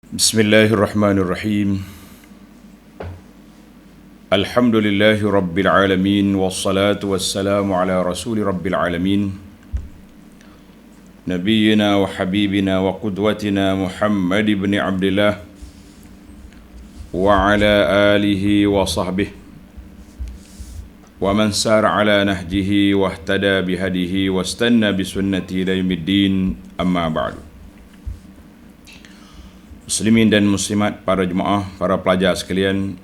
Bismillahirrahmanirrahim. Alhamdulillahi rabbil alamin, wassalatu wassalamu ala rasuli rabbil alamin, nabiyyina wa habibina wa qudwatina Muhammad ibn Abdillah wa ala alihi wa sahbihi wa man sara ala nahjihi wa ihtada bihadihi wa istanna bisunnati ila yaumiddin, amma ba'du. Muslimin dan muslimat, para jemaah, para pelajar sekalian,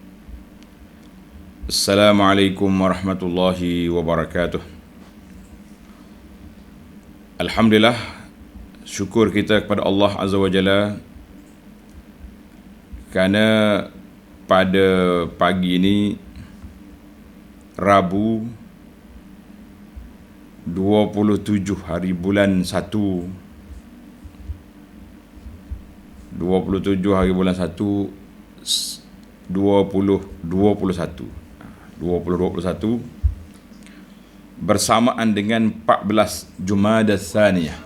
Assalamualaikum warahmatullahi wabarakatuh. Alhamdulillah, syukur kita kepada Allah Azza wa Jalla kerana pada pagi ini Rabu 27 hari bulan 1 2021 bersamaan dengan 14 Jumadah Tsaniyah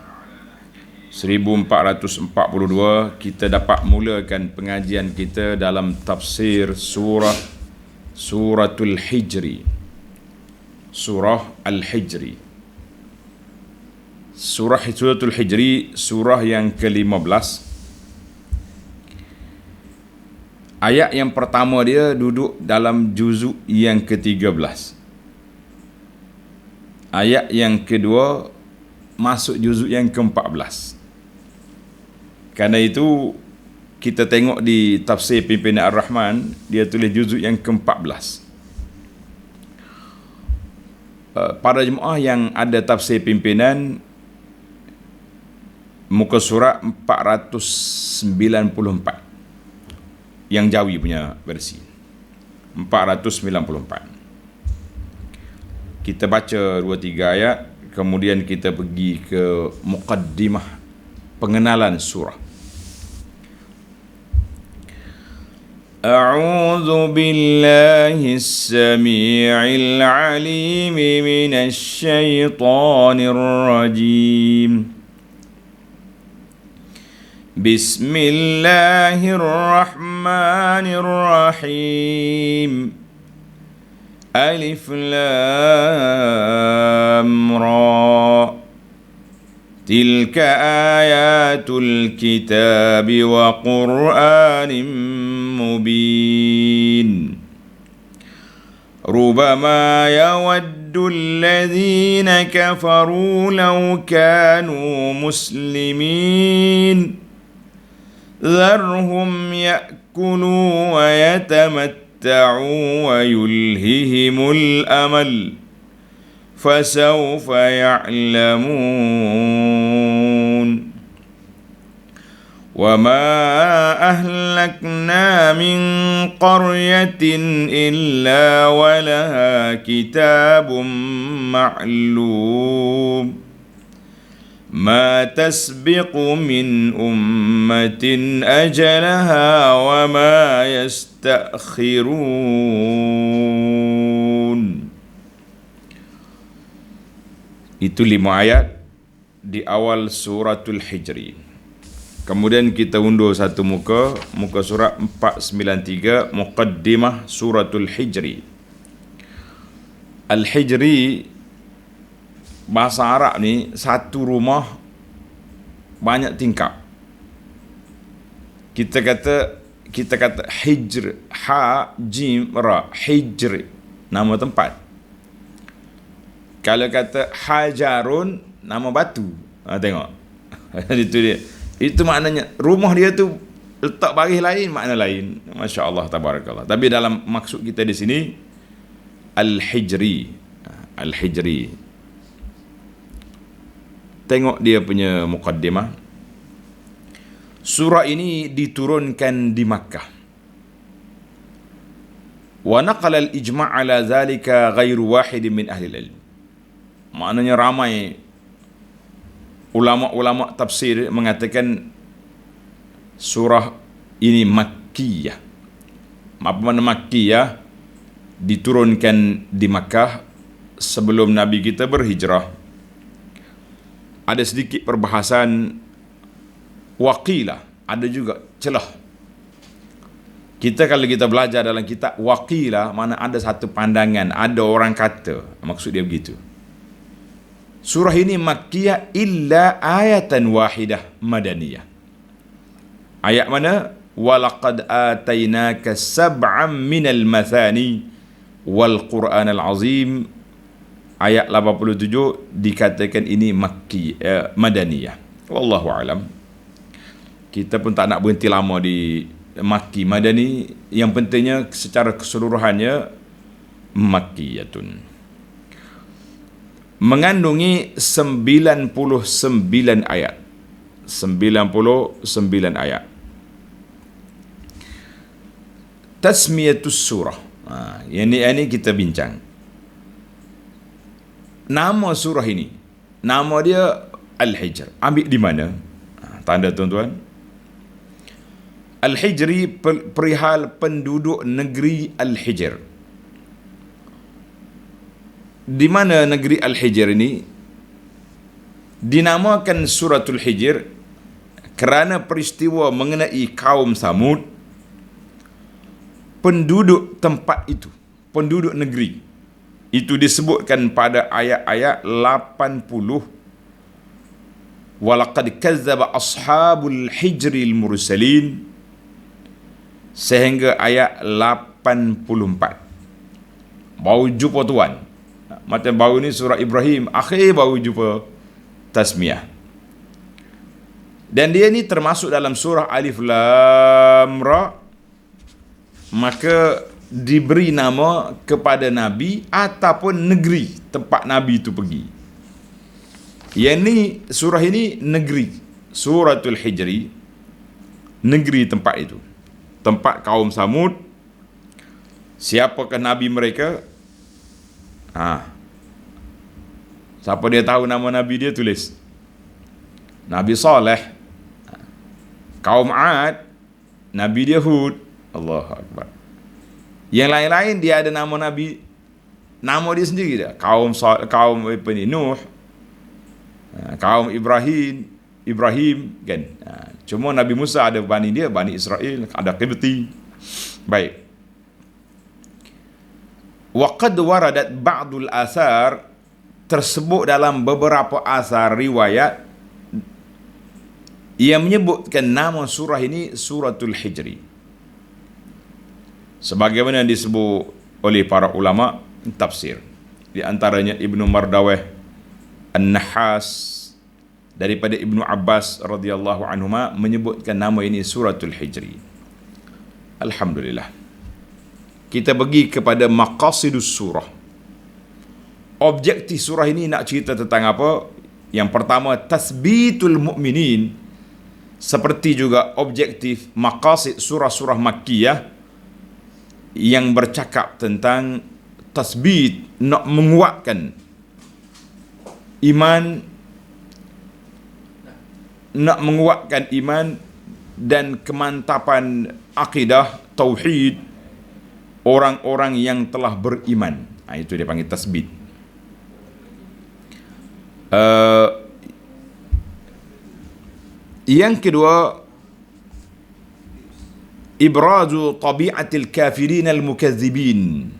1442, kita dapat mulakan pengajian kita dalam tafsir Suratul Hijri. Surah Al-Hijri. Suratul Hijri, surah yang ke-15. Ayat yang pertama dia duduk dalam juzuk yang ke-13. Ayat yang kedua masuk juzuk yang ke-14. Kerana itu kita tengok di tafsir Pimpinan Ar-Rahman, dia tulis juzuk yang ke-14. Para jemaah yang ada tafsir pimpinan, muka surat 494, yang Jawi punya versi 494. Kita baca 2-3 ayat, kemudian kita pergi ke muqaddimah, pengenalan surah. A'udzu billahis samii'il 'aliim minasy syaithaanir rajiim. Bismillahirrahmanirrahim. Alif Lam Ra. Tilka ayatul kitabi wa Qur'anim mubin. Rubama yawaddu alladhina kafaru law kanu muslimin. ذرهم يأكلوا ويتمتعوا ويلههم الأمل فسوف يعلمون وما أهلكنا من قرية إلا ولها كتاب معلوم ما تسبق من أمة أجلها وما يستأخرون. Itu 5 ayat di awal suratul Hijri. Kemudian kita undur satu muka surat 493, muqaddimah suratul Hijri. Al-Hijri, bahasa Arab ni, satu rumah banyak tingkap. Kita kata hijr, ha jim ra, hijr, nama tempat. Kalau kata hajarun, nama batu. Tengok. Itu dia. Itu maknanya rumah dia tu letak baris lain, makna lain. Masya-Allah, tabarakallah. Tapi dalam maksud kita di sini Al-Hijri. Al-Hijri. Tengok dia punya muqaddimah. Surah ini diturunkan di Makkah. Wa naqala al-ijma' ala zalika ghairu wahid min ahli al-ilm. Maknanya ramai ulama-ulama tafsir mengatakan surah ini Makkiyah. Apa makna Makkiyah? Diturunkan di Makkah sebelum Nabi kita berhijrah. Ada sedikit perbahasan waqilah, ada juga celah Kita kalau kita belajar dalam kitab Waqilah, mana ada satu pandangan, ada orang kata, maksud dia begitu. Surah ini Makkiyah illa ayatan wahidah madaniyah. Ayat mana? Walaqad atainaka sab'am minal mathani wal Qur'anal azim. Ayat 87 dikatakan ini madaniyah. Wallahu alam. Kita pun tak nak berhenti lama di Makki Madani, yang pentingnya secara keseluruhannya Makkiyatun. Mengandungi 99 ayat. 99 ayat. Tasmiyatus surah. Ini kita bincang. Nama surah ini, nama dia Al-Hijr. Ambil di mana? Tanda tuan-tuan. Al-Hijri perihal penduduk negeri Al-Hijr. Di mana negeri Al-Hijr ini? Dinamakan Suratul Hijr kerana peristiwa mengenai kaum Samud, penduduk tempat itu, penduduk negeri. Itu disebutkan pada ayat-ayat 80. Walaqad kazzaba ashabul hijril mursalin, sehingga ayat 84. Baru jumpa tuan. Macam baru ni surah Ibrahim, akhir baru jumpa tasmiyah. Dan dia ni termasuk dalam surah Alif Lam Ra. Maka diberi nama kepada Nabi ataupun negeri tempat Nabi itu pergi. Yang ni, surah ini negeri. Suratul Hijri, negeri tempat itu. Tempat kaum Samud. Siapakah Nabi mereka? Siapa dia tahu nama Nabi dia, tulis. Nabi Saleh. Kaum Ad, Nabi dia Hud. Allahu Akbar. Yang lain-lain dia ada nama Nabi, nama dia sendiri dia. Kaum Nuh, kaum Ibrahim kan. Cuma Nabi Musa ada Bani dia, Bani Israel, ada Qibti. Baik. Wa qad waradat ba'dul athar, tersebut dalam beberapa asar riwayat yang menyebutkan nama surah ini Suratul Hijri. Sebagaimana disebut oleh para ulama tafsir. Di antaranya Ibnu Mardaweh An-Nahas daripada Ibnu Abbas radhiyallahu anhuma menyebutkan nama ini Suratul Hijri. Alhamdulillah. Kita pergi kepada maqasidus surah. Objektif surah ini nak cerita tentang apa? Yang pertama, tasbitul mu'minin. Seperti juga objektif maqasid surah-surah Makkiyah yang bercakap tentang tasbit, nak menguatkan iman, nak menguatkan iman dan kemantapan akidah tauhid orang-orang yang telah beriman. Itu dia panggil tasbit. Yang kedua, ibrazu tabi'atil kafirin al-mukazzibin,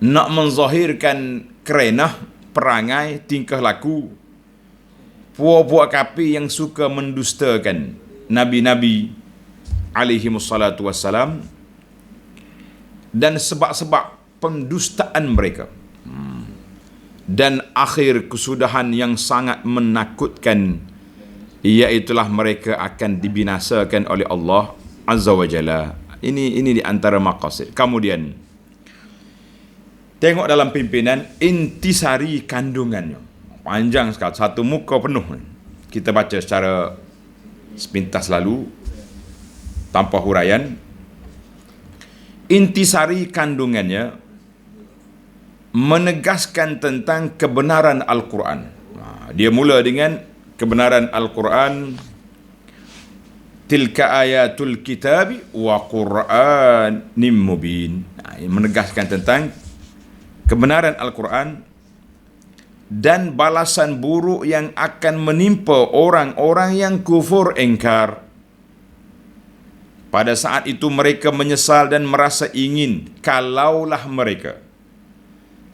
nak menzahirkan kerenah perangai tingkah laku puak-puak kafir yang suka mendustakan nabi-nabi alaihi wassalatu wassalam dan sebab-sebab pendustaan mereka, dan akhir kesudahan yang sangat menakutkan, iaitulah mereka akan dibinasakan oleh Allah Azza wa Jalla. Ini di antara maqasid. Kemudian tengok dalam pimpinan intisari kandungannya. Panjang sekali, satu muka penuh. Kita baca secara sepintas lalu tanpa huraian. Intisari kandungannya menegaskan tentang kebenaran Al-Quran. Dia mula dengan kebenaran Al-Quran. Tilka ayatul kitabi wa Qur'anim mubin. Menegaskan tentang kebenaran Al-Quran dan balasan buruk yang akan menimpa orang-orang yang kufur ingkar. Pada saat itu mereka menyesal dan merasa ingin kalaulah mereka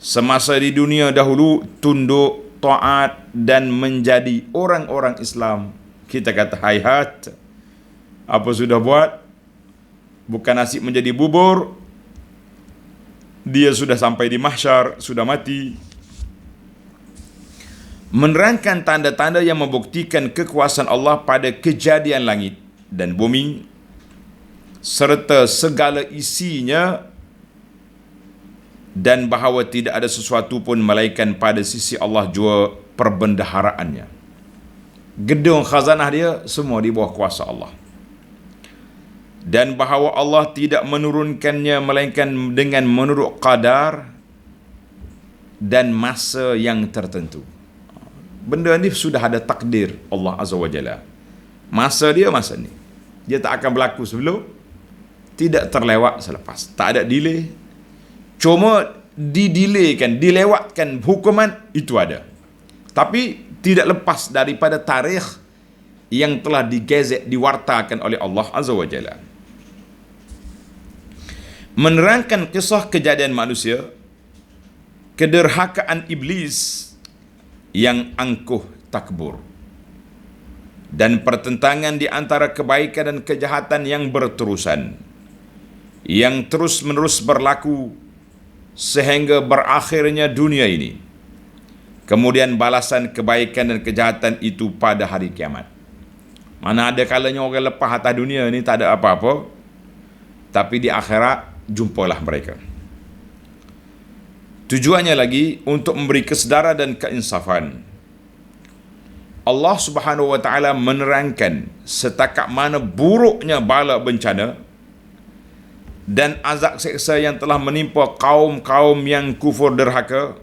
semasa di dunia dahulu tunduk, taat dan menjadi orang-orang Islam. Kita kata hayhat, apa sudah buat? Bukan nasib menjadi bubur, dia sudah sampai di mahsyar, sudah mati. Menerangkan tanda-tanda yang membuktikan kekuasaan Allah pada kejadian langit dan bumi serta segala isinya, dan bahawa tidak ada sesuatu pun melainkan pada sisi Allah jua perbendaharaannya. Gedung khazanah dia semua di bawah kuasa Allah. Dan bahawa Allah tidak menurunkannya melainkan dengan menurut qadar dan masa yang tertentu. Benda ni sudah ada takdir Allah Azza wa Jalla. Masa dia masa ni. Dia tak akan berlaku sebelum, tidak terlewat selepas. Tak ada delay. Cuma didelaykan, dilewatkan hukuman itu ada. Tapi tidak lepas daripada tarikh yang telah digezet, diwartakan oleh Allah Azza wa Jalla. Menerangkan kisah kejadian manusia, kederhakaan iblis yang angkuh takbur, dan pertentangan di antara kebaikan dan kejahatan yang berterusan, yang terus-menerus berlaku sehingga berakhirnya dunia ini. Kemudian balasan kebaikan dan kejahatan itu pada hari kiamat. Mana ada kalanya orang lepas atas dunia ni tak ada apa-apa, tapi di akhirat jumpalah mereka. Tujuannya lagi untuk memberi kesedaran dan keinsafan. Allah Subhanahu wa taala menerangkan setakat mana buruknya bala bencana dan azab seksa yang telah menimpa kaum-kaum yang kufur derhaka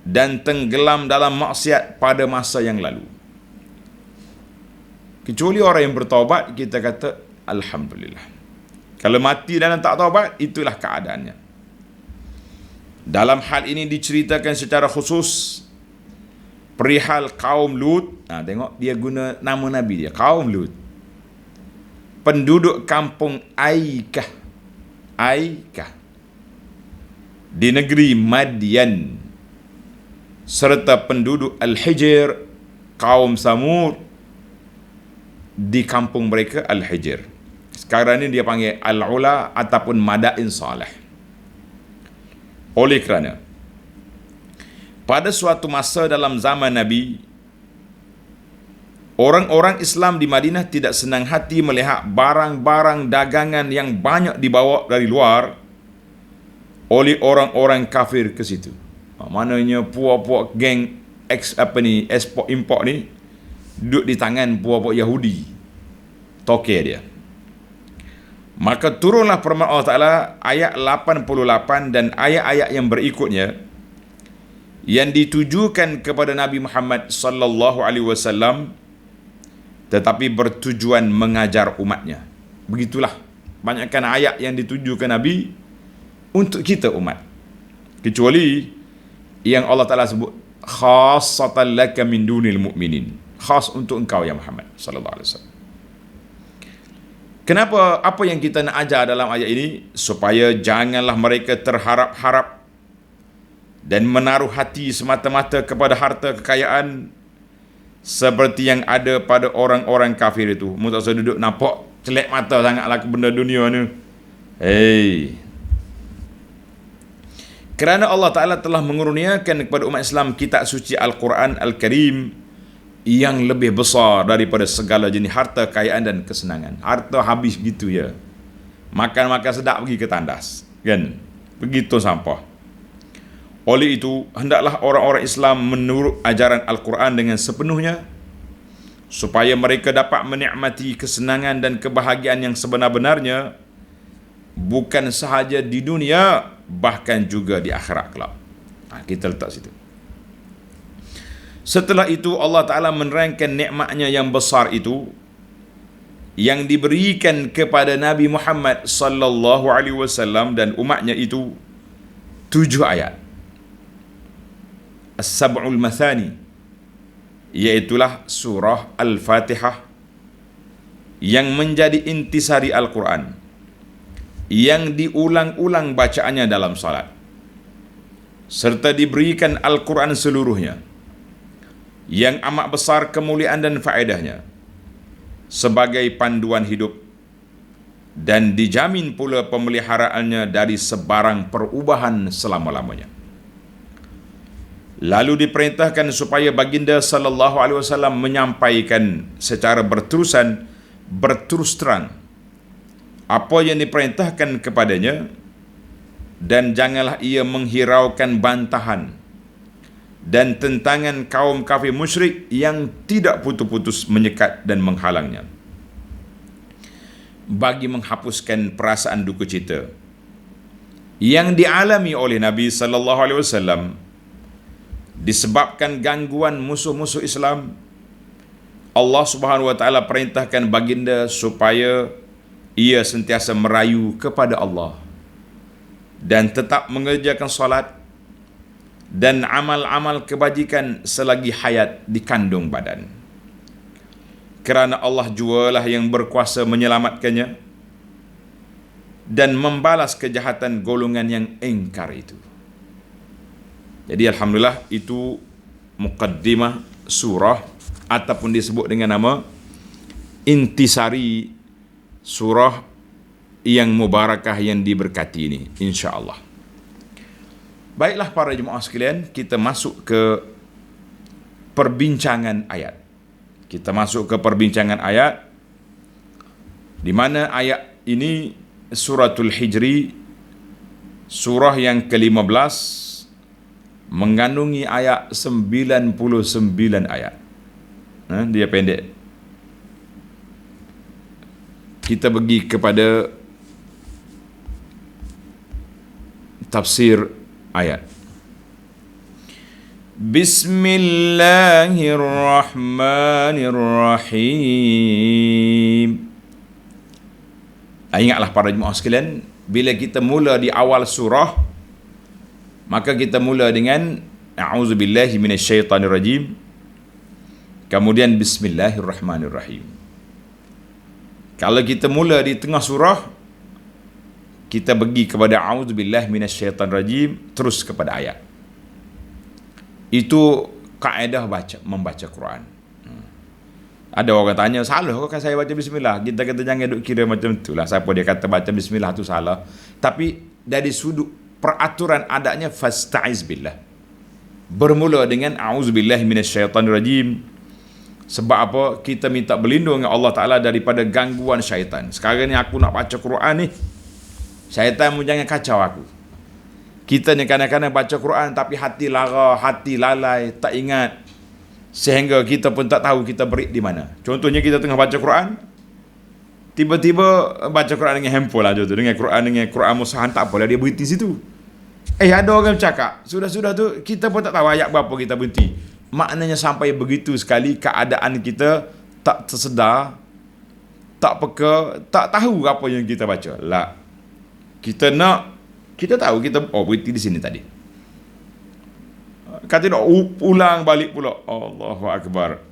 dan tenggelam dalam maksiat pada masa yang lalu. Kecuali orang yang bertaubat, kita kata alhamdulillah. Kalau mati dan tak taubat, itulah keadaannya. Dalam hal ini diceritakan secara khusus perihal kaum Lut. Tengok dia guna nama Nabi dia, kaum Lut. Penduduk kampung Aikah di negeri Madian, serta penduduk Al-Hijr, kaum Samud di kampung mereka Al-Hijr. Sekarang ini dia panggil Al-Ula ataupun Madain Saleh. Oleh kerana pada suatu masa dalam zaman Nabi, orang-orang Islam di Madinah tidak senang hati melihat barang-barang dagangan yang banyak dibawa dari luar oleh orang-orang kafir ke situ. Maknanya puak-puak geng export import ni duduk di tangan puak-puak Yahudi, toke dia. Maka turunlah firman Allah Ta'ala ayat 88 dan ayat-ayat yang berikutnya yang ditujukan kepada Nabi Muhammad sallallahu alaihi wasallam, tetapi bertujuan mengajar umatnya. Begitulah banyakkan ayat yang ditujukan Nabi untuk kita umat. Kecuali yang Allah Ta'ala sebut khassatan laka min dunil mu'minin, khas untuk engkau ya Muhammad sallallahu alaihi wasallam. Kenapa? Apa yang kita nak ajar dalam ayat ini? Supaya janganlah mereka terharap-harap dan menaruh hati semata-mata kepada harta kekayaan seperti yang ada pada orang-orang kafir itu. Mu tak usah duduk nampak celek mata sangatlah ke benda dunia ni. Kerana Allah Ta'ala telah mengurniakan kepada umat Islam kitab suci Al-Quran Al-Karim yang lebih besar daripada segala jenis harta, kekayaan dan kesenangan. Harta habis gitu ya. Makan-makan sedap pergi ke tandas, kan? Begitu sampah. Oleh itu, hendaklah orang-orang Islam menurut ajaran Al-Quran dengan sepenuhnya supaya mereka dapat menikmati kesenangan dan kebahagiaan yang sebenar-benarnya, bukan sahaja di dunia, bahkan juga di akhirat kelak. Kita letak situ. Setelah itu Allah Ta'ala menerangkan nikmatnya yang besar itu yang diberikan kepada Nabi Muhammad sallallahu alaihi wasallam dan umatnya itu 7 ayat. As-sab'ul mathani, iaitulah surah Al-Fatihah yang menjadi intisari Al-Quran, yang diulang-ulang bacaannya dalam salat, serta diberikan Al-Quran seluruhnya, yang amat besar kemuliaan dan faedahnya, sebagai panduan hidup, dan dijamin pula pemeliharaannya dari sebarang perubahan selama-lamanya. Lalu diperintahkan supaya baginda sallallahu alaihi wasallam menyampaikan secara berterus terang apa yang diperintahkan kepadanya, dan janganlah ia menghiraukan bantahan dan tentangan kaum kafir musyrik yang tidak putus-putus menyekat dan menghalangnya, bagi menghapuskan perasaan duka cita yang dialami oleh Nabi sallallahu alaihi wasallam disebabkan gangguan musuh-musuh Islam. Allah Subhanahu wa taala perintahkan baginda supaya ia sentiasa merayu kepada Allah dan tetap mengerjakan salat dan amal-amal kebajikan selagi hayat dikandung badan, kerana Allah jualah yang berkuasa menyelamatkannya dan membalas kejahatan golongan yang engkar itu. Jadi alhamdulillah, itu muqaddimah surah, ataupun disebut dengan nama intisari surah yang mubarakah, yang diberkati ini, insya-Allah. Baiklah para jemaah sekalian, kita masuk ke perbincangan ayat. Kita masuk ke perbincangan ayat, di mana ayat ini suratul Hijri, surah yang ke-15, mengandungi ayat 99 ayat. Dia pendek. Kita pergi kepada tafsir ayat. Bismillahirrahmanirrahim. Ingatlah para jemaah sekalian, bila kita mula di awal surah, maka kita mula dengan a'udzubillahi minasyaitanirrajim, kemudian bismillahirrahmanirrahim. Kalau kita mula di tengah surah, kita pergi kepada a'udzubillahi minasyaitanirrajim, terus kepada ayat. Itu kaedah membaca Quran. Ada orang tanya, salah kok kan saya baca bismillah? Kita kata jangan duk kira macam itulah. Siapa dia kata baca bismillah tu salah. Tapi dari sudut peraturan adanya, fasta'iz billah, bermula dengan a'udzubillahi minasyaitanirrajim. Sebab apa? Kita minta berlindung dengan Allah Ta'ala daripada gangguan syaitan. Sekarang ni aku nak baca Quran ni, syaitan pun jangan kacau aku. Kita ni kadang-kadang baca Quran tapi hati lara, hati lalai, tak ingat, sehingga kita pun tak tahu kita break di mana. Contohnya kita tengah baca Quran, tiba-tiba baca Quran dengan handphone lah, contoh dengan Quran musahan, tak apalah dia berhenti situ. Ada orang cakap, sudah tu kita pun tak tahu ayat berapa kita berhenti. Maknanya sampai begitu sekali keadaan kita tak tersedar, tak peka, tak tahu apa yang kita baca. Lah, kita tahu kita berhenti di sini tadi. Kata nak ulang balik pula. Allahu Akbar.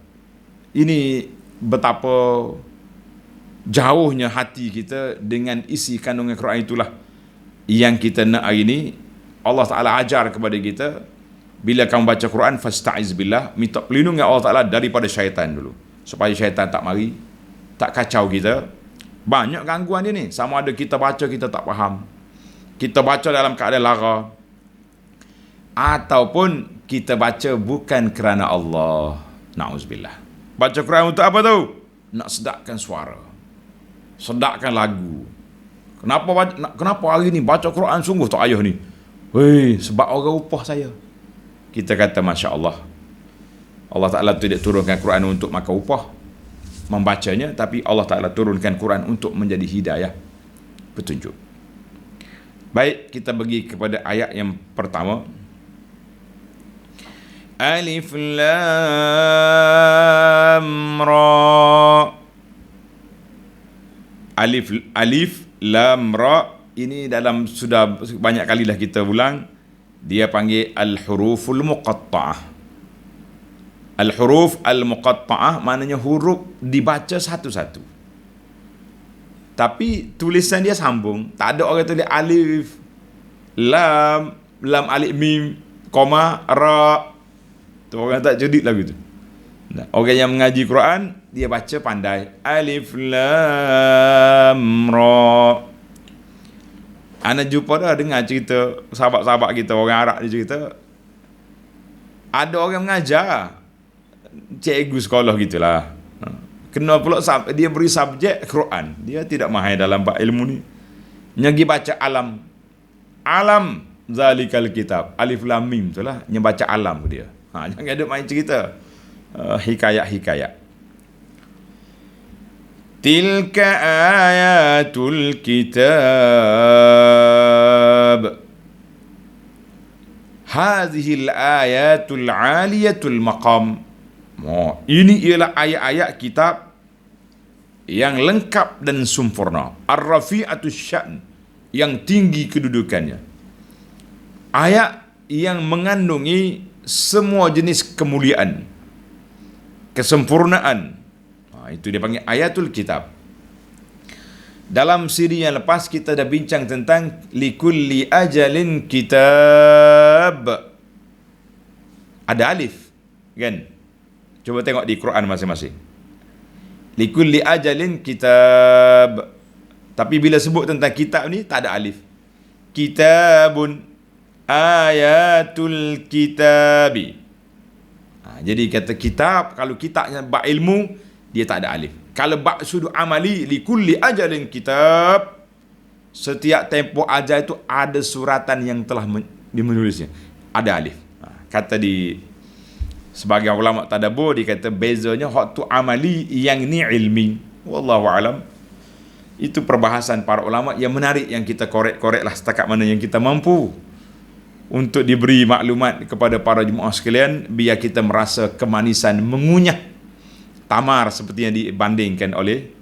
Ini betapa jauhnya hati kita dengan isi kandungan Quran. Itulah yang kita nak hari ini. Allah Ta'ala ajar kepada kita, bila kamu baca Quran, fasta'iz billah, minta pelindung dengan Allah Ta'ala daripada syaitan dulu, supaya syaitan tak mari, tak kacau kita. Banyak gangguan dia ni. Sama ada kita baca, kita tak faham, kita baca dalam keadaan lara, ataupun kita baca bukan kerana Allah. Na'udzubillah. Baca Quran untuk apa tu? Nak sedapkan suara, sedapkan lagu. Kenapa hari ni baca Quran sungguh tak ayah ni? Sebab orang upah saya. Kita kata Masya Allah, Allah Ta'ala tidak turunkan Quran untuk makan upah membacanya, tapi Allah Ta'ala turunkan Quran untuk menjadi hidayah, petunjuk. Baik, kita pergi kepada ayat yang pertama. Alif Lam Ra. Alif Lam Ra ini dalam sudah banyak kali dah kita ulang, dia panggil al-huruful muqatta'ah. Al-huruf al-muqatta'ah maknanya huruf dibaca satu-satu. Tapi tulisan dia sambung. Tak ada orang tulis alif, lam, lam alif mim, koma, ra. Tu orang tak cerdik lagu tu. Nah, orang yang mengaji Quran, dia baca pandai. Alif, lam, ra. Ana jumpa dah dengar cerita sahabat-sahabat kita, orang Arab dia cerita. Ada orang mengajar, cikgu sekolah gitulah. Kena pula dia beri subjek Quran. Dia tidak mahir dalam bab ilmu ni. Nyagi baca alam. Alam zalikal kitab. Alif lam mim tu lah. Nya baca alam dia. Jangan ada main cerita. Hikayat-hikayat. Tilka ayatul kitab. Hazihil ayatul aliyatul maqam. Ini ialah ayat-ayat kitab yang lengkap dan sempurna. Ar-rafi'atus sya'n, yang tinggi kedudukannya. Ayat yang mengandungi semua jenis kemuliaan, kesempurnaan. Itu dia panggil ayatul kitab. Dalam siri yang lepas kita dah bincang tentang likulli ajalin kitab. Ada alif, kan? Cuba tengok di Quran masing-masing. Likulli ajalin kitab. Tapi bila sebut tentang kitab ni tak ada alif. Kitabun ayatul kitabi. Jadi kata kitab, kalau kitabnya bab ilmu, dia tak ada alif. Kalau bab sudut amali, likulli ajalin kitab, setiap tempoh ajal itu ada suratan yang telah menulisnya. Ada alif. Kata di sebagai ulama tadabbur, dia kata bezanya hak tu amali, yang ni ilmi. Wallahu alam. Itu perbahasan para ulama yang menarik, yang kita korek-koreklah setakat mana yang kita mampu untuk diberi maklumat kepada para jemaah sekalian, biar kita merasa kemanisan mengunyah tamar seperti yang dibandingkan oleh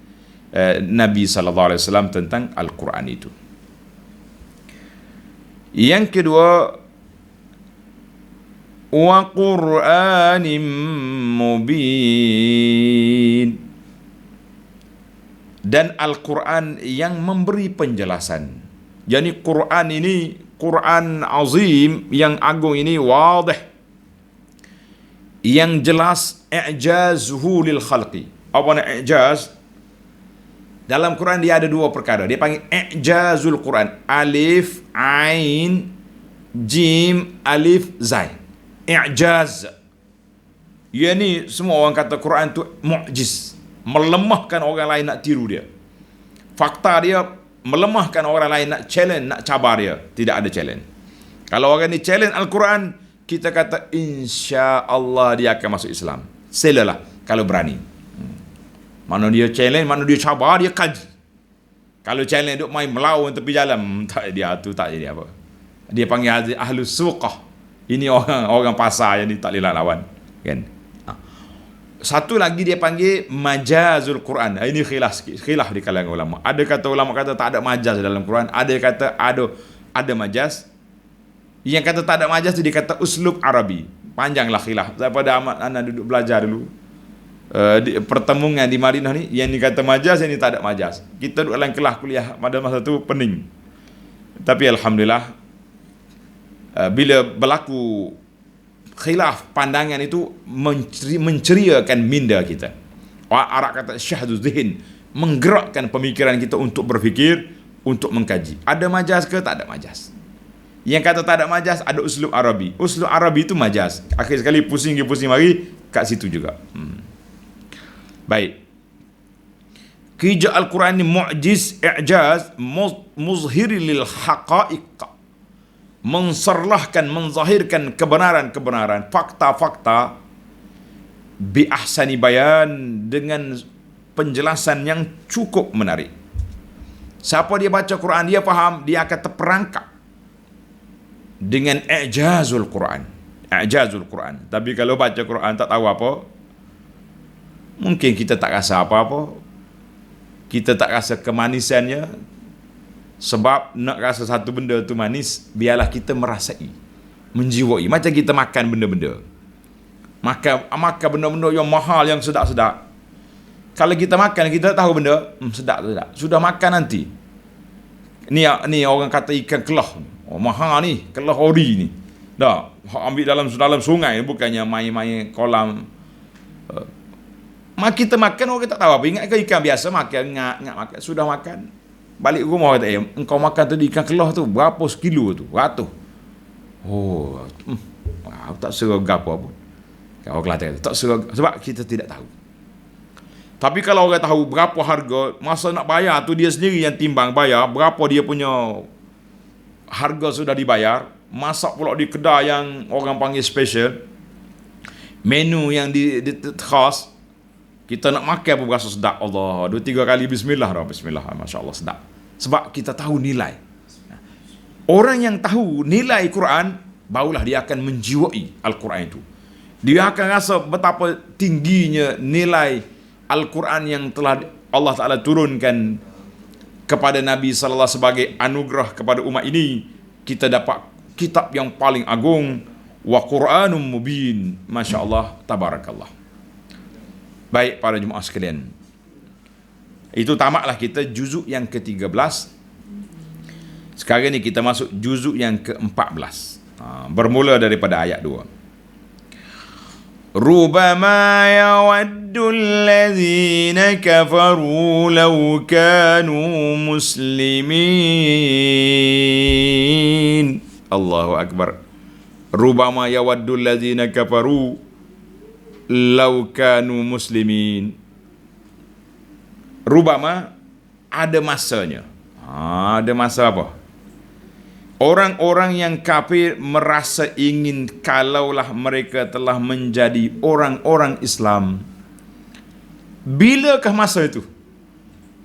Nabi sallallahu alaihi wasallam tentang Al-Quran itu. Yang kedua, wa Qur'anim mubin, dan Al-Quran yang memberi penjelasan. Jadi Quran ini, Quran azim yang agung ini, wadih, yang jelas, i'jazuhu lil khalqi. Apa nak i'jaz? Dalam Quran dia ada dua perkara. Dia panggil i'jazul Quran. Alif, ain, jim, alif, zai. I'jaz. Ia ni semua orang kata Quran tu mu'jiz, melemahkan orang lain nak tiru dia. Fakta dia melemahkan orang lain nak challenge, nak cabar dia. Tidak ada challenge. Kalau orang ni challenge Al-Quran, kita kata insya-Allah dia akan masuk Islam. Silalah kalau berani. Mana dia challenge, mana dia cabar, dia kaji. Kalau challenge duk main melawan tepi jalan, tak dia tu tak jadi apa. Dia panggil ahlus suqah. Ini orang pasar yang dia tak boleh lawan, kan? Satu lagi dia panggil majazul Quran. Ini khilaf di kalangan ulama. Ada kata ulama kata tak ada majaz dalam Quran, ada kata ada majaz. Yang kata tak ada majaz tu dia kata uslub Arabi. Panjanglah khilaf. Daripada anak duduk belajar dulu. Di pertemuan di Madinah ni, yang ni kata majaz, yang ni tak ada majaz. Kita duduk dalam kelas kuliah pada masa tu pening. Tapi alhamdulillah, bila berlaku khilaf pandangan itu menceriakan minda kita. Arab kata syahdu zihin, menggerakkan pemikiran kita untuk berfikir, untuk mengkaji. Ada majaz ke? Tak ada majaz. Yang kata tak ada majaz, ada uslub Arabi. Uslub Arabi itu majaz. Akhir sekali pusing mari kat situ juga. Baik. Kerja Al-Quran ni mu'jiz, i'jaz, muzhir lil haqa'iq, menserlahkan, menzahirkan kebenaran-kebenaran, fakta-fakta, bi ahsani bayan, dengan penjelasan yang cukup menarik. Siapa dia baca Quran, dia faham, dia akan terperangkap dengan i'jazul Quran. I'jazul Quran. Tapi kalau baca Quran tak tahu apa, mungkin kita tak rasa apa-apa. Kita tak rasa kemanisannya. Sebab nak rasa satu benda tu manis, biarlah kita merasai, menjiwai. Macam kita makan benda-benda. Makan benda-benda yang mahal, yang sedap-sedap. Kalau kita makan, kita tahu benda, sedap tak sedap. Sudah makan nanti. Ni orang kata ikan kelah. Oh, mahal ni, kelah ori ni. Dah, ambil dalam sungai, bukannya main-main kolam. Kita makan, orang tak tahu apa. Ingat ke ikan biasa makan, ngak makan. Sudah makan. Balik rumah kata, engkau makan tu ikan kelah tu, berapa sekilo tu? 100. Oh, tak seragam apa. Orang Kelantan tak seragam. Sebab kita tidak tahu. Tapi kalau orang tahu berapa harga, masa nak bayar tu dia sendiri yang timbang bayar, berapa dia punya harga sudah dibayar, masak pula di kedai yang orang panggil special, menu yang di khas, kita nak makan pun berasa sedap. Allah, 2-3 kali bismillah dah, bismillah, masya-Allah sedap. Sebab kita tahu nilai. Orang yang tahu nilai Quran, barulah dia akan menjiwai Al-Quran itu. Dia akan rasa betapa tingginya nilai Al-Quran yang telah Allah Ta'ala turunkan kepada Nabi SAW sebagai anugerah kepada umat ini. Kita dapat kitab yang paling agung, wa Quranum mubin. Masya Allah, tabarakallah. Baik para jemaah sekalian, itu tamatlah kita juzuk yang ke-13. Sekarang ni kita masuk juzuk yang ke-14, bermula daripada ayat 2. Rubama yawaddu alladhina kafaru law kanu muslimin. Allahu Akbar. Rubama yawaddu alladhina kafaru law kanu muslimin. Rubama, ada masanya. Ada masa apa? Orang-orang yang kafir merasa ingin kalaulah mereka telah menjadi orang-orang Islam. Bilakah masa itu?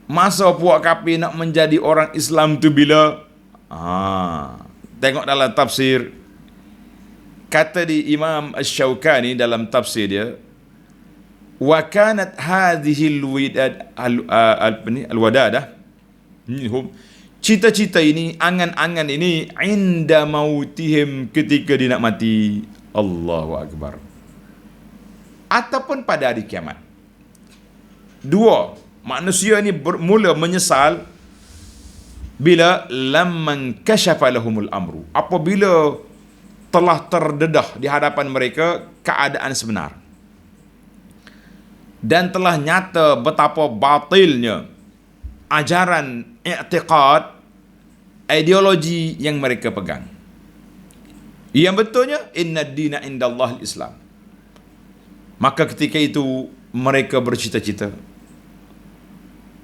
Masa puak kafir nak menjadi orang Islam tu bila? Tengok dalam tafsir. Kata di Imam Asy-Syaukani dalam tafsir dia, wa kanat hadhihi al-wadadah, cita-cita ini, angan-angan ini, inda mautihim, ketika dia nak mati. Allahu Akbar. Ataupun pada hari kiamat. Dua, manusia ini bermula menyesal bila lamman kasyafa lahumul amru, apabila telah terdedah di hadapan mereka keadaan sebenar dan telah nyata betapa batilnya ajaran i'tiqad, ideologi yang mereka pegang. Yang betulnya, inna dina indallah al-Islam. Maka ketika itu mereka bercita-cita,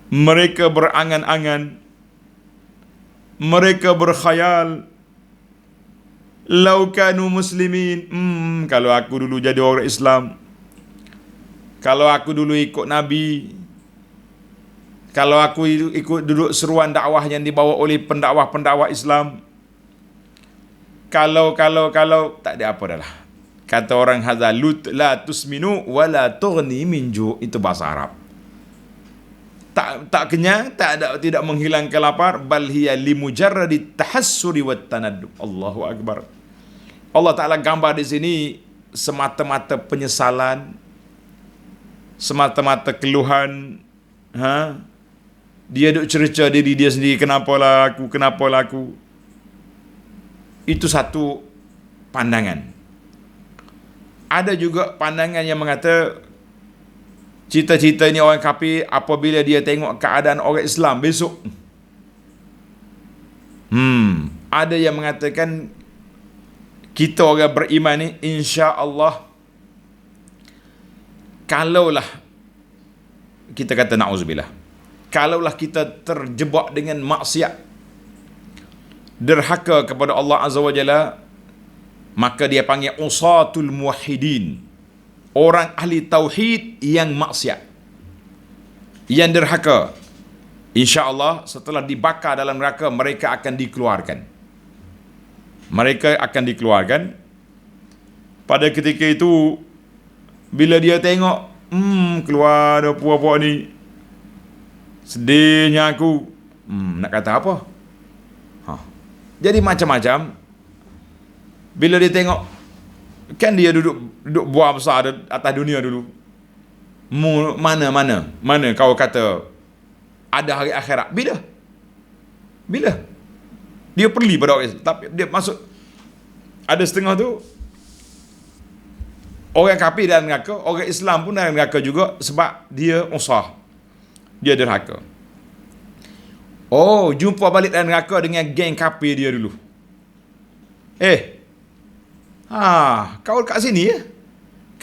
mereka berangan-angan, mereka berkhayal, lau kanu muslimin, kalau aku dulu jadi orang Islam, kalau aku dulu ikut Nabi, kalau aku ikut duduk seruan dakwah yang dibawa oleh pendakwah-pendakwah Islam, kalau tak ada apa dah lah. Kata orang Hazalut, la tusminu wa la tughni min ju', itu bahasa Arab. Tak kenyang, tidak menghilangkan lapar, bal hiya limujarradi tahassuri wat tanaddub. Allahu Akbar. Allah Taala gambar di sini semata-mata penyesalan, semata-mata keluhan, dia duk cerca diri dia sendiri, kenapalah aku. Itu satu pandangan. Ada juga pandangan yang mengata cita-cita ini orang kafir apabila dia tengok keadaan orang Islam besok. Ada yang mengatakan kita orang beriman ni, insya-Allah, kalaulah kita kata na'udzubillah, kalaulah kita terjebak dengan maksiat, derhaka kepada Allah Azza wa Jalla, maka dia panggil usatul muwahhidin, orang ahli tauhid yang maksiat, yang derhaka. InsyaAllah setelah dibakar dalam neraka, mereka akan dikeluarkan. Mereka akan dikeluarkan. Pada ketika itu, bila dia tengok, keluar ada puak-puak ni, sedihnya aku, nak kata apa? Jadi macam-macam. Bila dia tengok, kan dia duduk buah besar atas dunia dulu. Mana kau kata ada hari akhirat? Bila dia perli pada orang Islam, tapi dia masuk, ada setengah tu orang kafir dalam neraka, orang Islam pun dalam neraka juga sebab dia usah, dia derhaka. Oh, jumpa balik dalam neraka dengan geng kafir dia dulu. Kau kat sini ya?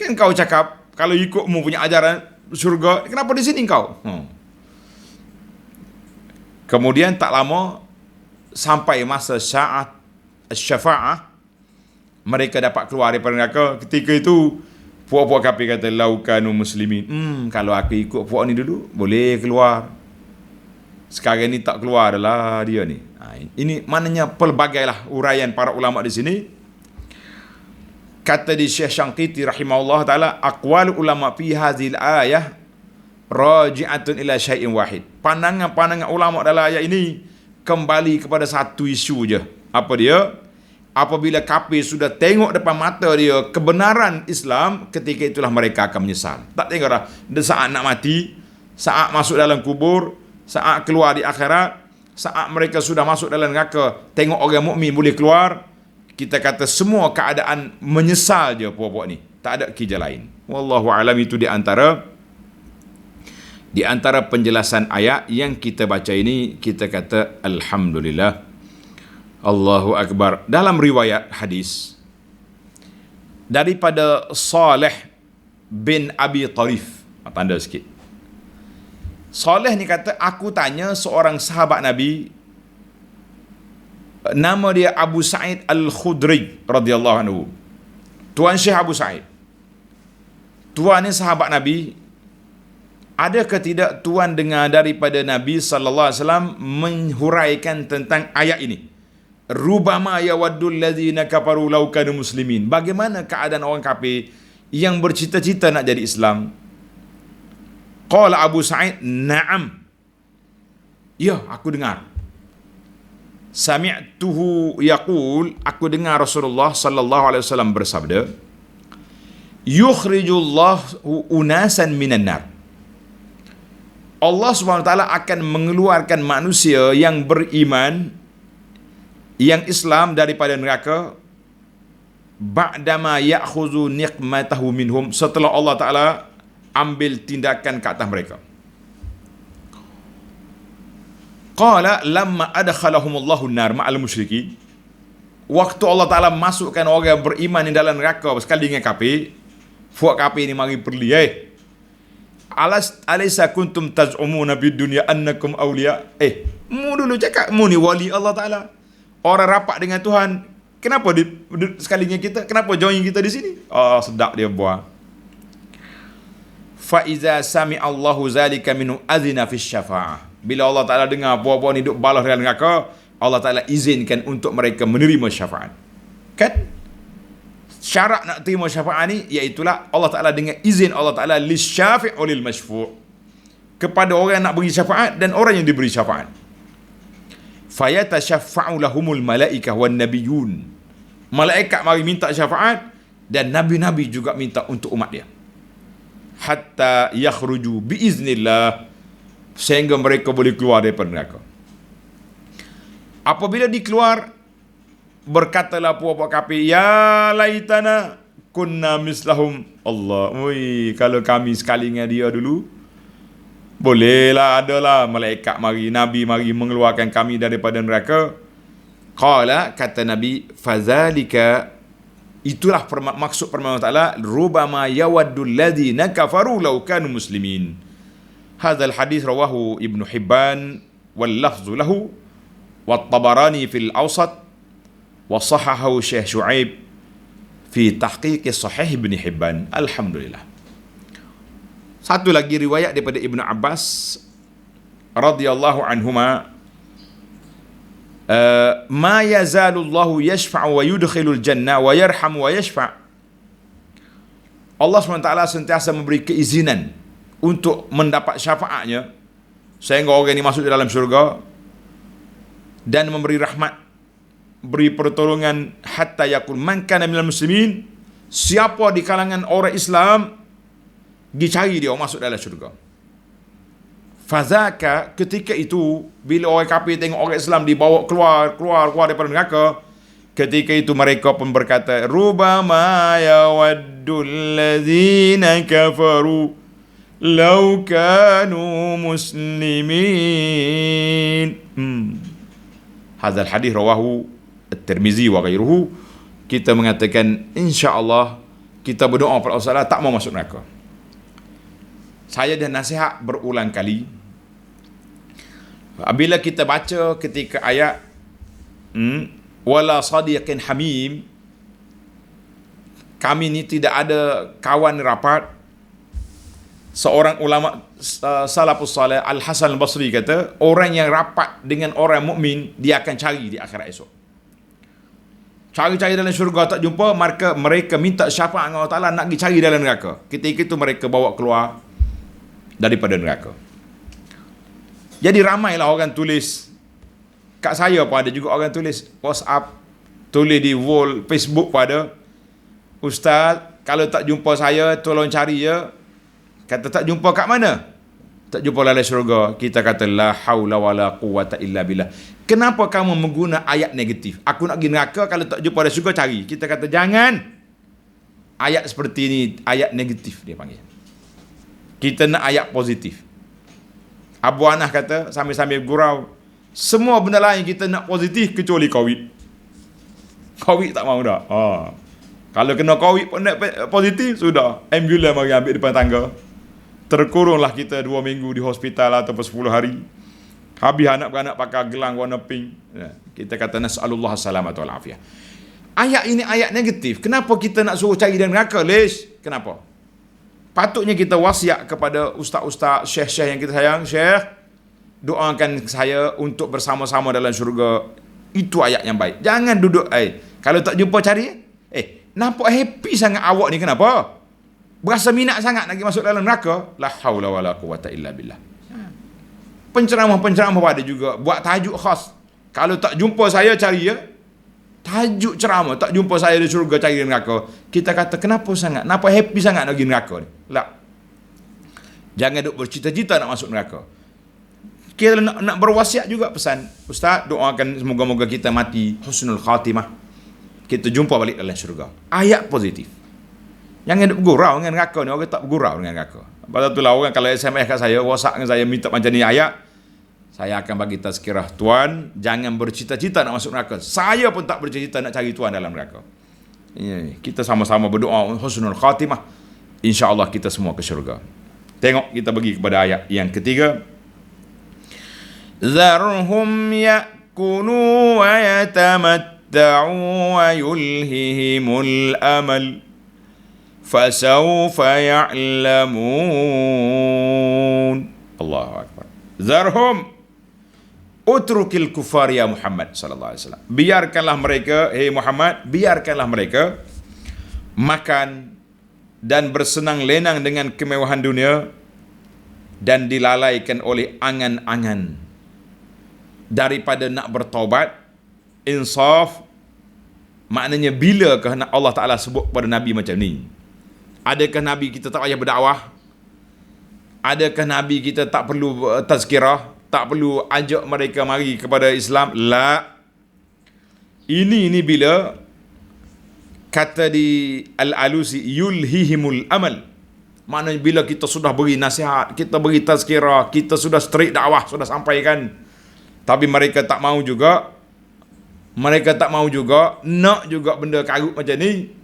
Kan kau cakap kalau ikutmu punya ajaran syurga, kenapa di sini kau? Kemudian tak lama sampai masa syaat syafa'ah, mereka dapat keluar daripada neraka. Ketika itu puak-puak kafir kata laukanu muslimin, kalau aku ikut puak ni dulu boleh keluar. Sekarang ni tak keluar adalah dia ni. Ini maknanya pelbagailah uraian para ulama di sini. Kata di Syekh Syangqiti rahimahullah taala, aqwal ulama fi hadhil ayah raji'atun ila syai'in wahid. Pandangan-pandangan ulama dalam ayat ini kembali kepada satu isu je. Apa dia? Apabila kafir sudah tengok depan mata dia kebenaran Islam, ketika itulah mereka akan menyesal. Tak tengok dah saat nak mati, saat masuk dalam kubur, saat keluar di akhirat, saat mereka sudah masuk dalam neraka, tengok orang mukmin boleh keluar, kita kata semua keadaan menyesal je puak-puak ni. Tak ada kerja lain. Wallahu alam. Itu di antara penjelasan ayat yang kita baca ini, kita kata alhamdulillah, Allahu akbar. Dalam riwayat hadis daripada Saleh bin Abi Tarif, tanda sikit. Saleh ni kata, aku tanya seorang sahabat Nabi, nama dia Abu Sa'id Al-Khudri radhiyallahu anhu. Tuan Syekh Abu Sa'id. Tuan ni sahabat Nabi. Adakah tidak tuan dengar daripada Nabi sallallahu alaihi wasallam menghuraikan tentang ayat ini? Rubama yawaddul ladzina kafaru law kanu muslimin. Bagaimana keadaan orang kafir yang bercita-cita nak jadi Islam? Qala Abu Sa'id, na'am. Ya, aku dengar. Sami'tuhu yaqul, aku dengar Rasulullah sallallahu alaihi wasallam bersabda, yukhrijullahu unasan minan nar. Allah Subhanahu wa taala akan mengeluarkan manusia yang beriman, yang Islam daripada neraka, ba'dama ya'khuzu niqmatahu minhum, setelah Allah taala ambil tindakan ke atas mereka. Qala lamma adkhalahumullahu an-nar ma'al musyrikin. Waktu Allah taala masukkan orang yang beriman di dalam neraka sekali dengan kafir, fuak kafir ni mari perli, alaysa kuntum taz'umuna bid dunya annakum awliya. Mu dulu cakap mu ni wali Allah taala, orang rapat dengan Tuhan. Kenapa sekalinya kita, kenapa join kita di sini? Sedap dia buat. Fa iza sami'a Allahu zalika minhu azina fi syafa'ah. Bila Allah taala dengar buah-buah ni duk balas dalam neraka, Allah taala izinkan untuk mereka menerima syafaat. Kan? Syarat nak terima syafaat ni iaitulah Allah taala dengan izin Allah taala lisyafi' lil masyfu', kepada orang yang nak beri syafaat dan orang yang diberi syafaat. Fayatasyaffa'u lahumul malaikah wan nabiyyun. Malaikat mari minta syafaat dan nabi-nabi juga minta untuk umat dia. Hatta yakhruju biiznillah, sehingga mereka boleh keluar daripada neraka. Apabila dikeluar, berkatalah puak-puak kafir, ya laitana kunna mislahum. Allah, kalau kami sekali dengan dia dulu, bolehlah, adalah malaikat mari, nabi mari mengeluarkan kami daripada neraka. Qala, kata Nabi, fazalika, itulah maksud firman Allah Ta'ala, rubama yawaddul ladzina kafaru law kanu muslimin. Hadzal hadis rawahu Ibnu Hibban wal lafzu lahu wat Tabarani fil Awsat wa sahahahu Syekh Syuaib fi tahqiq Sahih Ibn Hibban. Alhamdulillah. Satu lagi riwayat daripada Ibnu Abbas radhiyallahu anhuma, ma yazalullahu yashfa'u wa yudkhilul jannah wa yarhamu wa yashfa'. Allah SWT sentiasa memberi keizinan untuk mendapat syafaatnya sehingga orang ini masuk di dalam syurga, dan memberi rahmat, beri pertolongan, hatta yakul man kana minal muslimin, siapa di kalangan orang Islam Pergi cari dia masuk dalam syurga. Fazaka, ketika itu bila orang kafir tengok orang Islam dibawa keluar daripada neraka, ketika itu mereka pun berkata, rubama yawaddul ladzina kafaru law kanu muslimin. Hadzal hadis rawahu At-Tirmizi wa ghairuhu. Kita mengatakan insya-Allah kita berdoa kepada Allah tak mau masuk neraka. Saya dah nasihat berulang kali. Bila kita baca ketika ayat wala sadiqin hamim, kami ni tidak ada kawan rapat. Seorang ulama salafus salih Al-Hasan Al-Basri kata, orang yang rapat dengan orang mukmin dia akan cari di akhirat esok. Cari-cari dalam syurga tak jumpa, maka mereka minta syafaat dengan Allah Ta'ala nak pergi cari dalam neraka. Ketika itu mereka bawa keluar daripada neraka. Jadi ramailah orang tulis, kat saya pun ada juga orang tulis WhatsApp, tulis di wall Facebook pada, Ustaz, kalau tak jumpa saya tolong cari ya. Kata tak jumpa kat mana? Tak jumpa dalam syurga. Kita kata la haula wala quwata illa billah. Kenapa kamu mengguna ayat negatif? Aku nak pergi neraka, kalau tak jumpa dalam syurga cari. Kita kata jangan. Ayat seperti ini ayat negatif dia panggil. Kita nak ayat positif. Abu Anas kata sambil-sambil gurau, semua benda lain kita nak positif kecuali COVID. COVID tak mahu dah. Kalau kena COVID pun nak positif, sudah. Ambulans mari ambil depan tangga. Terkurunglah kita 2 minggu di hospital ataupun 10 hari. Habis anak-beranak pakai gelang warna pink. Kita kata nas'alullah salamatu wal afiyah. Ayat ini ayat negatif. Kenapa kita nak suruh cari dan neraka? Kenapa? Patutnya kita wasiat kepada ustaz-ustaz, syekh-syekh yang kita sayang, syekh, doakan saya untuk bersama-sama dalam syurga. Itu ayat yang baik. Jangan duduk, kalau tak jumpa cari, nampak happy sangat awak ni, kenapa? Berasa minat sangat nak pergi masuk dalam neraka? La haula wala quwata illa billah. Penceramah-penceramah ada juga buat tajuk khas. Kalau tak jumpa saya cari ya. Tajuk ceramah, tak jumpa saya di syurga cari di neraka. Kita kata kenapa sangat? Kenapa happy sangat nak pergi neraka ni? La. Jangan duk bercita-cita nak masuk neraka. Kita nak berwasiat juga pesan. Ustaz, doakan semoga-moga kita mati husnul khatimah. Kita jumpa balik dalam syurga. Ayat positif. Jangan duk bergurau dengan neraka ni. Orang tak bergurau dengan neraka. Lepas tu lah orang kalau SMS kat saya, WhatsApp dengan saya minta macam ni ayat, saya akan bagi tazkirah, tuan jangan bercita-cita nak masuk neraka. Saya pun tak bercita-cita nak cari tuan dalam neraka. Kita sama-sama berdoa husnul khatimah. InsyaAllah kita semua ke syurga. Tengok kita pergi kepada ayat yang ketiga. Zarhum ya'kulu wa yatamatta'u wa yulhihimul amal fasawfa ya'lamun. Allahu akbar. Zarhum utrukil kufar ya Muhammad sallallahu alaihi wasallam. Biarkanlah mereka, Muhammad, biarkanlah mereka makan dan bersenang lenang dengan kemewahan dunia dan dilalaikan oleh angan-angan daripada nak bertaubat. Insaf maknanya bila kehendak Allah Ta'ala sebut kepada Nabi macam ni? Adakah Nabi kita tak payah berdakwah? Adakah Nabi kita tak perlu tazkirah? Tak perlu ajak mereka mari kepada Islam? La. Ini bila kata di Al-Alusi yulhihimul amal. Maknanya bila kita sudah beri nasihat, kita beri tazkirah, kita sudah straight dakwah, sudah sampaikan, tapi mereka tak mau juga. Mereka tak mau juga, nak juga benda karut macam ni.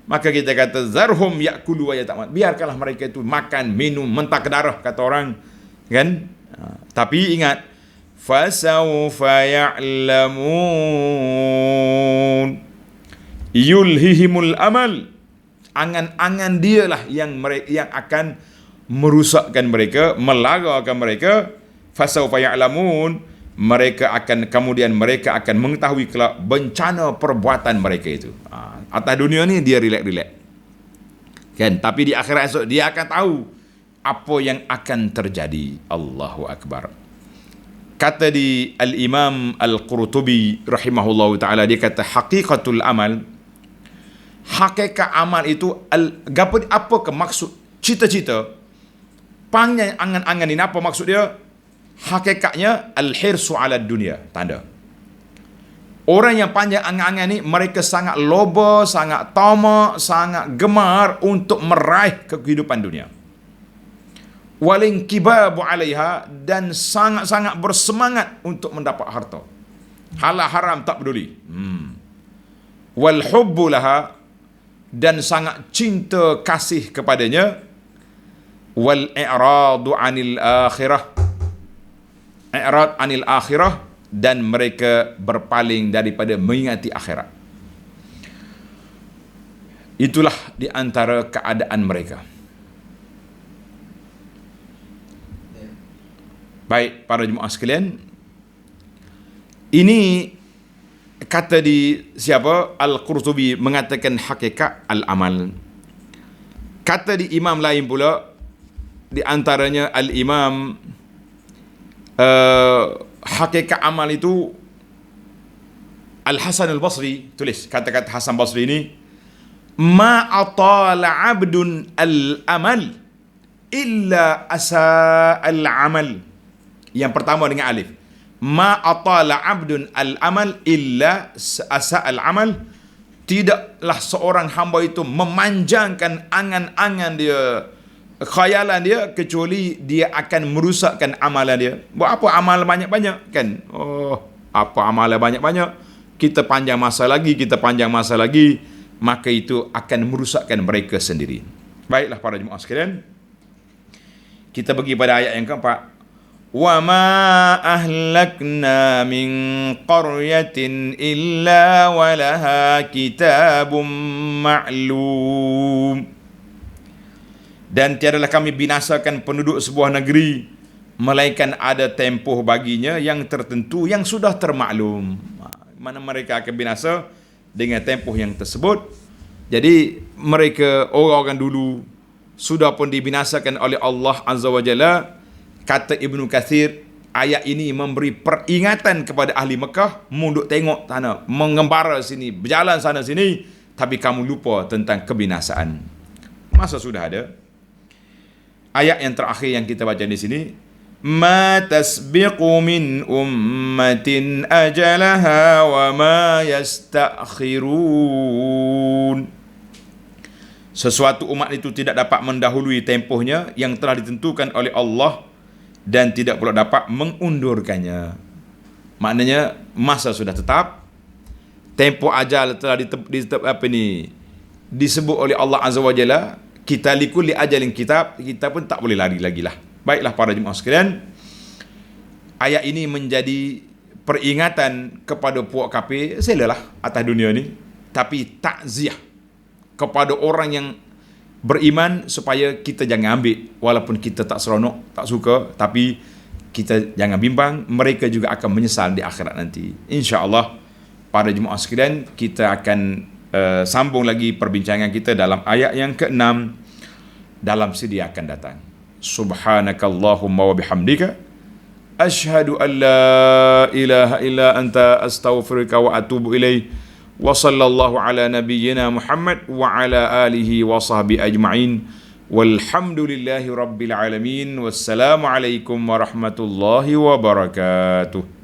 Maka kita kata zarhum ya'kulu wa yatamatta'u. Biarkanlah mereka itu makan, minum, mentah ke darah kata orang, kan? Tapi ingat, fasawfa ya'lamun. Yulhihimul amal. Angan-angan dialah yang akan merusakkan mereka, melarakan mereka. Fasawfa ya'lamun. Kemudian mereka akan mengetahui kelak bencana perbuatan mereka itu. Atas dunia ni dia relax-relax, kan? Tapi di akhirat esok dia akan tahu apa yang akan terjadi. Allahu Akbar. Kata di Al-Imam Al-Qurtubi rahimahullahu ta'ala, dia kata haqiqatul amal, hakikat amal itu apakah maksud cita-cita, panjang angan-angan ini apa maksud dia? Hakikatnya al-hirsu ala dunia, tanda. Orang yang panjang angan-angan ni, mereka sangat loba, sangat tamak, sangat gemar untuk meraih kehidupan dunia. Walinkibabu alaiha, dan sangat-sangat bersemangat untuk mendapat harta. Halal haram tak peduli. Wal hubbu laha, dan sangat cinta kasih kepadanya. Wal i'radu anil akhirah, i'rad anil akhirah, dan mereka berpaling daripada mengingati akhirat. Itulah di antara keadaan mereka. Baik, para jemaah sekalian, ini kata di siapa? Al-Qurtubi mengatakan hakikat al-amal. Kata di imam lain pula, di antaranya al-imam, hakikat amal itu Al-Hasan al-Basri tulis kata-kata Hasan Basri ini, ma atala abdun al-amal illa asa al-amal. Yang pertama dengan alif, ma atala abdun al-amal illa asa al-amal. Tidaklah seorang hamba itu memanjangkan angan-angan dia, khayalan dia, kecuali dia akan merusakkan amalan dia. Buat apa amal banyak-banyak kan? Apa amalan banyak-banyak, kita panjang masa lagi, maka itu akan merusakkan mereka sendiri. Baiklah para jemaah sekalian, kita pergi pada ayat yang keempat. Wa ma ahlakna min qaryatin illa walaha kitabum ma'lum. Dan tiadalah kami binasakan penduduk sebuah negeri, melainkan ada tempoh baginya yang tertentu, yang sudah termaklum. Mana mereka akan binasa dengan tempoh yang tersebut. Jadi mereka, orang-orang dulu, sudah pun dibinasakan oleh Allah Azza wa Jalla. Kata Ibnu Katsir, ayat ini memberi peringatan kepada ahli Mekah, munduk tengok tanah, mengembara sini, berjalan sana sini, tapi kamu lupa tentang kebinasaan. Masa sudah ada. Ayat yang terakhir yang kita baca di sini, ma tasbiqu min ummatin ajalaha wa ma yastakhirun. Sesuatu umat itu tidak dapat mendahului tempohnya yang telah ditentukan oleh Allah, dan tidak pula dapat mengundurkannya. Maknanya masa sudah tetap, tempoh ajal telah disebut oleh Allah Azza wa Jalla. Kita likulli ajalin kitab, kita pun tak boleh lari lagi lah. Baiklah para jemaah sekalian, ayat ini menjadi peringatan kepada puak kafir, selalah atas dunia ni, tapi takziah kepada orang yang beriman supaya kita jangan ambil, walaupun kita tak seronok, tak suka, tapi kita jangan bimbang, mereka juga akan menyesal di akhirat nanti. InsyaAllah para jemaah sekalian, kita akan sambung lagi perbincangan kita dalam ayat yang ke-6 dalam sedia akan datang. Subhanakallahumma wa bihamdika asyhadu an la ilaha illa anta astaghfiruka wa atubu ilaih. Wa sallallahu ala nabiyyina Muhammad wa ala alihi wa sahbihi ajma'in. Walhamdulillahi rabbil alamin. Wassalamu alaikum warahmatullahi wabarakatuh.